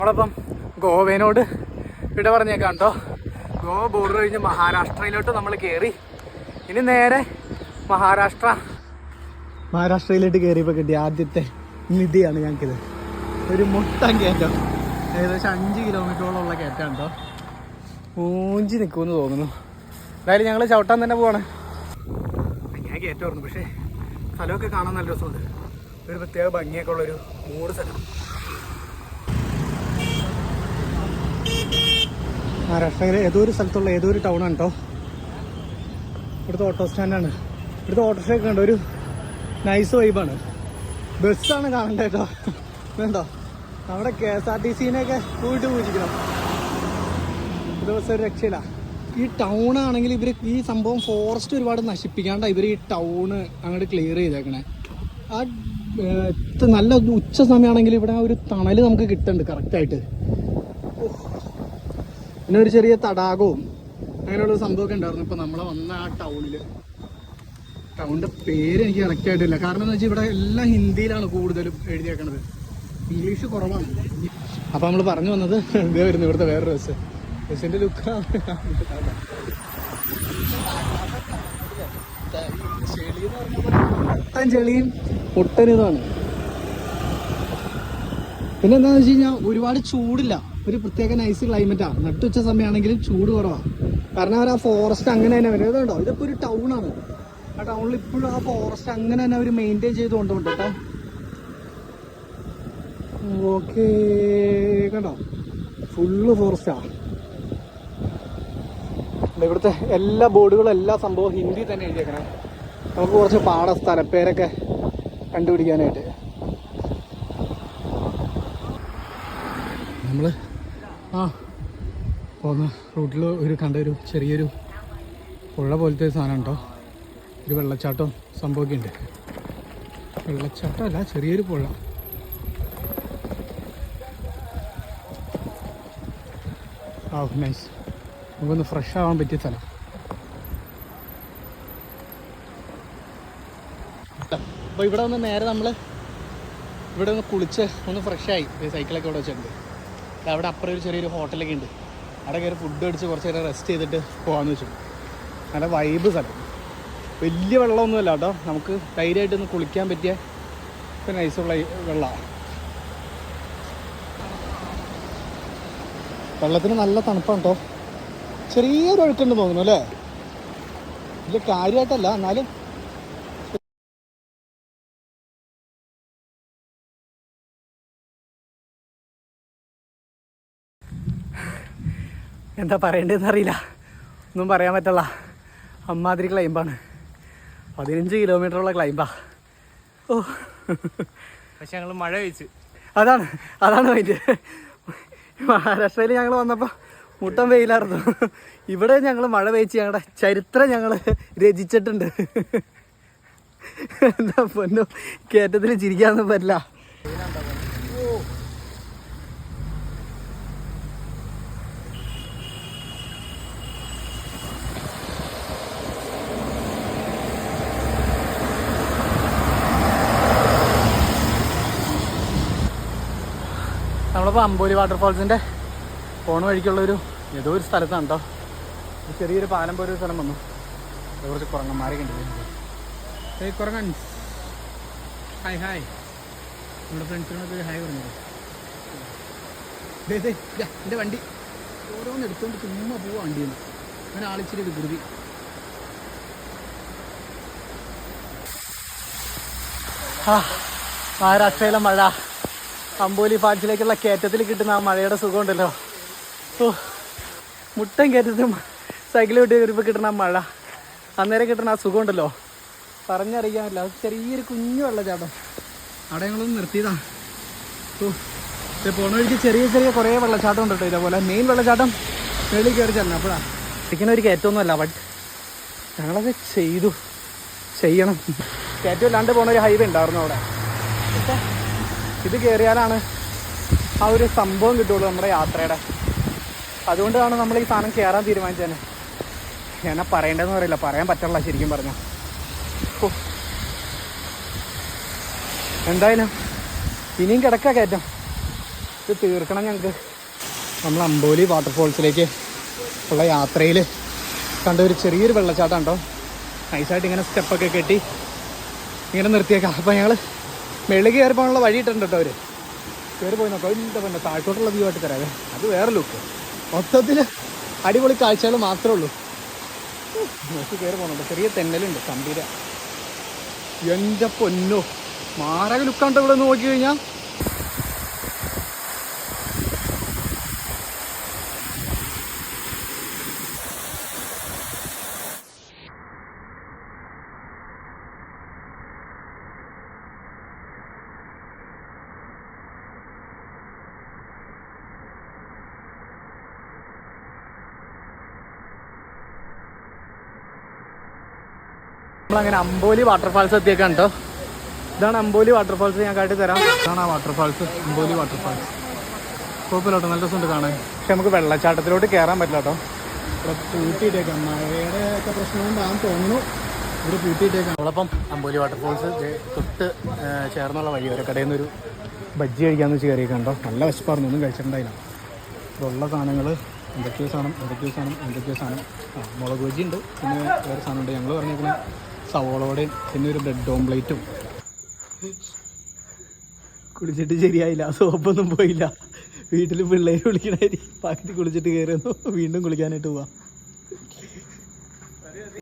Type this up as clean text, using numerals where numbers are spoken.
നമ്മളപ്പം ഗോവേനോട് ഇവിടെ പറഞ്ഞേക്കാം കേട്ടോ. ഗോവ ബോർഡർ കഴിഞ്ഞ് മഹാരാഷ്ട്രയിലോട്ട് നമ്മൾ കയറി. ഇനി നേരെ മഹാരാഷ്ട്രയിലോട്ട് കയറിയപ്പോൾ കിട്ടിയ ആദ്യത്തെ നിധിയാണ് ഞങ്ങൾക്കിത്. ഒരു മുട്ടൻ കയറ്റം, ഏകദേശം 5 കിലോമീറ്ററോളമുള്ള കയറ്റാണ് കേട്ടോ. മൂഞ്ചി നിൽക്കുമെന്ന് തോന്നുന്നു. എന്തായാലും ഞങ്ങൾ ചവിട്ടാൻ തന്നെ പോവാണ്. ഞാൻ കയറ്റമായിരുന്നു, പക്ഷേ സ്ഥലമൊക്കെ കാണാൻ നല്ല രസമുണ്ട്. ഒരു പ്രത്യേക ഭംഗിയൊക്കെ ഉള്ളൊരു മൂട് സ്ഥലം. മഹാരാഷ്ട്രയിലെ ഏതോ ഒരു സ്ഥലത്തുള്ള ഏതോ ഒരു ടൗണാണ് കേട്ടോ. ഇവിടുത്തെ ഓട്ടോ സ്റ്റാൻഡാണ്. ഇവിടുത്തെ ഓട്ടോറിക്ഷയൊക്കെ ഉണ്ട്, ഒരു നൈസ് വൈബാണ്. ബസ്സാണ് കാണേണ്ടത് കേട്ടോ. വേണ്ടോ, നമ്മുടെ KSRTCനെയൊക്കെ പോയിട്ട് പൂജിക്കണം. ഇത് ബസ് ഒരു രക്ഷയില്ല. ഈ ടൗണാണെങ്കിൽ ഇവർ ഈ സംഭവം ഫോറസ്റ്റ് ഒരുപാട് നശിപ്പിക്കാണ്ട് ഇവർ ഈ ടൗണ് അങ്ങോട്ട് ക്ലിയർ ചെയ്തേക്കണേ. ആ നല്ല ഉച്ച സമയമാണെങ്കിൽ ഇവിടെ ഒരു തണൽ നമുക്ക് കിട്ടുന്നുണ്ട് കറക്റ്റായിട്ട്. പിന്നെ ഒരു ചെറിയ തടാകവും അങ്ങനെയുള്ള സംഭവമൊക്കെ ഉണ്ടായിരുന്നു ഇപ്പോൾ നമ്മൾ വന്ന ആ ടൗണിൽ. ടൗണിൻ്റെ പേര് എനിക്ക് കറക്റ്റായിട്ടില്ല, കാരണം എന്ന് വെച്ചാൽ ഇവിടെ എല്ലാം ഹിന്ദിയിലാണ് കൂടുതലും എഴുതിയേക്കണത്, ഇംഗ്ലീഷ് കുറവാണ്. അപ്പോൾ നമ്മൾ പറഞ്ഞു വന്നത് ഇതേ വരുന്നു ഇവിടുത്തെ വേറൊരു ബസ്സിൻ്റെ ലുക്കാണ്. മുട്ടൻ ചെളിയും മുട്ടനിതാണ്. പിന്നെ എന്താണെന്ന് വെച്ച് കഴിഞ്ഞാൽ ഒരുപാട് ചൂടില്ല, ഒരു പ്രത്യേക നൈസ് ക്ലൈമറ്റാണ്. നട്ടുച്ച സമയമാണെങ്കിലും ചൂട് കുറവാണ്, കാരണം അവർ ആ ഫോറസ്റ്റ് അങ്ങനെ തന്നെ വരും. ഇതുണ്ടോ, ഇതിപ്പോൾ ഒരു ടൗണാണ്. ആ ടൗണിൽ ഇപ്പോഴും ആ ഫോറസ്റ്റ് അങ്ങനെ തന്നെ അവർ മെയിൻറ്റെയിൻ ചെയ്ത് കൊണ്ടുപോകും കേട്ടോ. ഓക്കേ, കണ്ടോ, ഫുള്ള് ഫോറസ്റ്റാണ്. ഇവിടുത്തെ എല്ലാ ബോർഡുകളും എല്ലാ സംഭവവും ഹിന്ദി തന്നെ എഴുതിയേക്കണം. നമുക്ക് കുറച്ച് സ്ഥലപ്പേരൊക്കെ കണ്ടുപിടിക്കാനായിട്ട്. നമ്മൾ പോകുന്ന റൂട്ടിൽ കണ്ടൊരു ചെറിയൊരു പുഴ പോലത്തെ ഒരു സാധനം ഉണ്ടോ, ഒരു വെള്ളച്ചാട്ടം സംഭവമൊക്കെ ഉണ്ട്. വെള്ളച്ചാട്ടമല്ല, ചെറിയൊരു പുഴ. നൈസ്. നമുക്കൊന്ന് ഫ്രഷ് ആവാൻ പറ്റിയ സ്ഥലം. അപ്പോൾ ഇവിടെ ഒന്ന് നേരെ നമ്മൾ ഇവിടെ ഒന്ന് കുളിച്ച് ഒന്ന് ഫ്രഷായി സൈക്കിളൊക്കെ ഇവിടെ വെച്ചിട്ടുണ്ട്. അവിടെ അപ്പുറം ഒരു ചെറിയൊരു ഹോട്ടലൊക്കെ ഉണ്ട്, അവിടെ കയറി ഫുഡ് അടിച്ച് കുറച്ച് നേരം റെസ്റ്റ് ചെയ്തിട്ട് പോകാമെന്ന് വെച്ചു. നല്ല വൈബ് സ്ഥലം. വലിയ വെള്ളമൊന്നുമല്ല കേട്ടോ, നമുക്ക് ധൈര്യമായിട്ടൊന്ന് കുളിക്കാൻ പറ്റിയ നൈസുള്ള വെള്ളമാണ്. വെള്ളത്തിന് നല്ല തണുപ്പാണ് കേട്ടോ. ചെറിയൊരു ഒഴുക്കുണ്ട് തോന്നുന്നു അല്ലേ, വലിയ കാര്യമായിട്ടല്ല എന്നാലും. എന്താ പറയേണ്ടതെന്ന് അറിയില്ല, ഒന്നും പറയാൻ പറ്റില്ല. അമ്മാതിരി ക്ലൈമ്പാണ്, 15 കിലോമീറ്ററുള്ള ക്ലൈമ്പാ. ഓ, പക്ഷെ ഞങ്ങൾ മഴ കഴിച്ച്. അതാണ് വേണ്ടി. മഹാരാഷ്ട്രയിൽ ഞങ്ങൾ വന്നപ്പോൾ മുട്ടൻ വെയിലായിരുന്നു. ഇവിടെ ഞങ്ങൾ മഴ പെയ്ച്ച് ഞങ്ങളുടെ ചരിത്രം ഞങ്ങൾ രചിച്ചിട്ടുണ്ട്. എന്താ പൊന്നോ, കയറ്റത്തിൽ ചിരിക്കാനൊന്നും പറ്റില്ല. നമ്മളിപ്പോൾ അമ്പോലി വാട്ടർഫാൾസിൻ്റെ പോണ വഴിക്കുള്ളൊരു ഏതോ ഒരു സ്ഥലത്താണ് കേട്ടോ. ചെറിയൊരു പാലം പോലെ ഒരു സ്ഥലം വന്നു. അത് കുറച്ച് കുരങ്ങന്മാരൊക്കെ ഉണ്ട്. കുരങ്ങൻ ഹായ് നമ്മുടെ ഫ്രണ്ട്സിനോടൊക്കെ ഹായ് പറഞ്ഞു. എൻ്റെ വണ്ടി ഓരോന്ന് എടുത്തുകൊണ്ട് ചുമ്മാ പോവാ വണ്ടിയിൽ നിന്ന്. അങ്ങനെ ആളിച്ചിരി വികൃതി. മഹാരാഷ്ട്രയിലെ മഴ, അമ്പോലി ഫാൾസിലേക്കുള്ള കയറ്റത്തിൽ കിട്ടുന്ന ആ മഴയുടെ സുഖമുണ്ടല്ലോ. ഓ, മുട്ടൻ കയറ്റത്തിൽ സൈക്കിൾ വിട്ട് കയറിയപ്പോൾ കിട്ടുന്ന ആ മഴ, അന്നേരം കിട്ടുന്ന ആ സുഖമുണ്ടല്ലോ, പറഞ്ഞറിയിക്കാൻ പറ്റില്ല. അത് ചെറിയൊരു കുഞ്ഞു വെള്ളച്ചാട്ടം. അവിടെ ഞങ്ങളൊന്ന് നിർത്തിയതാ. ഓ, പോണ വഴിക്ക് ചെറിയ കുറേ വെള്ളച്ചാട്ടം ഉണ്ട് കേട്ടോ. ഇതേപോലെ മെയിൻ വെള്ളച്ചാട്ടം വെളിയിൽ കയറി ചെല്ലണം. അപ്പോഴാണ് ഇരിക്കുന്ന ഒരു കയറ്റമൊന്നുമല്ല, ബട്ട് ഞങ്ങളത് ചെയ്യണം. കയറ്റം ഇല്ലാണ്ട് പോണ ഒരു ഹൈവേ ഉണ്ടായിരുന്നു അവിടെ. പക്ഷേ ഇത് കയറിയാലാണ് ആ ഒരു സംഭവം കിട്ടുള്ളൂ നമ്മുടെ യാത്രയുടെ. അതുകൊണ്ടാണ് നമ്മൾ ഈ സാധനം കയറാൻ തീരുമാനിച്ചത്. ഞാനാ പറയേണ്ടതെന്ന് പറയില്ല, പറയാൻ പറ്റില്ല ശരിക്കും പറഞ്ഞാൽ. എന്തായാലും ഇനിയും കിടക്കാം കയറ്റം. ഇത് തീർക്കണം ഞങ്ങൾക്ക്. നമ്മൾ അമ്പോലി വാട്ടർഫോൾസിലേക്ക് ഉള്ള യാത്രയിൽ കണ്ട ഒരു ചെറിയൊരു വെള്ളച്ചാട്ടം ഉണ്ടോ, നൈസായിട്ട് ഇങ്ങനെ സ്റ്റെപ്പൊക്കെ കെട്ടി ഇങ്ങനെ നിർത്തിയേക്കാം. അപ്പോൾ ഞങ്ങൾ മെഴുകി കയറി പോകാനുള്ള വഴി ഇട്ടിട്ടുണ്ട് കേട്ടോ. അവർ കയറി പോയി നോക്കാം. എന്താ പിന്നെ താഴത്തോട്ടുള്ള വ്യൂ ആയിട്ട് തരാവേ, അത് വേറെ ലുക്ക്. മൊത്തത്തിൽ അടിപൊളി കാഴ്ചകൾ മാത്രമേ ഉള്ളൂ. നോക്കി കയറി പോകുന്നുണ്ട്. ചെറിയ തെന്നലുണ്ട് കമ്പീര. എൻ്റെ പൊന്നോ, മാരക ലുക്കാണ്ട് ഇവിടെ നോക്കി കഴിഞ്ഞാൽ. നമ്മളങ്ങനെ അമ്പോലി വാട്ടർഫാൾസ് എത്തിയേക്കാണ് കേട്ടോ. ഇതാണ് അമ്പോലി വാട്ടർഫാൾസ്, ഞാൻ കാട്ടി തരാം. ഇതാണ് ആ വാട്ടർഫാൾസ്, അമ്പോലി വാട്ടർഫാൾസ്. കുഴപ്പമില്ല കേട്ടോ, നല്ല രസമുണ്ട് കാണാൻ. പക്ഷെ നമുക്ക് വെള്ളച്ചാട്ടത്തിലോട്ട് കയറാൻ പറ്റില്ല കേട്ടോ. ഇവിടെ പൂട്ടിയിട്ടേക്കാം, മഴയുടെ ഒക്കെ പ്രശ്നം കൊണ്ടാണെന്ന് തോന്നുന്നു. ഇവിടെ പൂട്ടിയിട്ടേക്കാം. നമ്മളപ്പം അമ്പോലി വാട്ടർഫാൾസ് തൊട്ട് ചേർന്നുള്ള വഴി വരെ കടയിൽ നിന്നൊരു ബജ്ജി കഴിക്കാമെന്ന് വെച്ച് കയറിയേക്കാം കേട്ടോ. നല്ല വിശപ്പായിരുന്നു, ഒന്നും കഴിച്ചിട്ടുണ്ടായില്ല. ഇവിടെയുള്ള സാധനങ്ങൾ എന്തൊക്കെയോ സാധനം. മുളക് ബജ്ജി ഉണ്ട്, പിന്നെ വേറെ സാധനമുണ്ട്. ഞങ്ങൾ പറഞ്ഞേക്കുന്നത് സവോളോടെയും പിന്നെ ഒരു ബ്രെഡ് ഓംപ്ലേറ്റും. കുളിച്ചിട്ട് ശരിയായില്ല, സോപ്പൊന്നും പോയില്ല. വീട്ടിൽ പിള്ളേർ വിളിക്കണായിരിക്കും. പകുതി കുളിച്ചിട്ട് കയറുന്നു, വീണ്ടും കുളിക്കാനായിട്ട് പോവാം.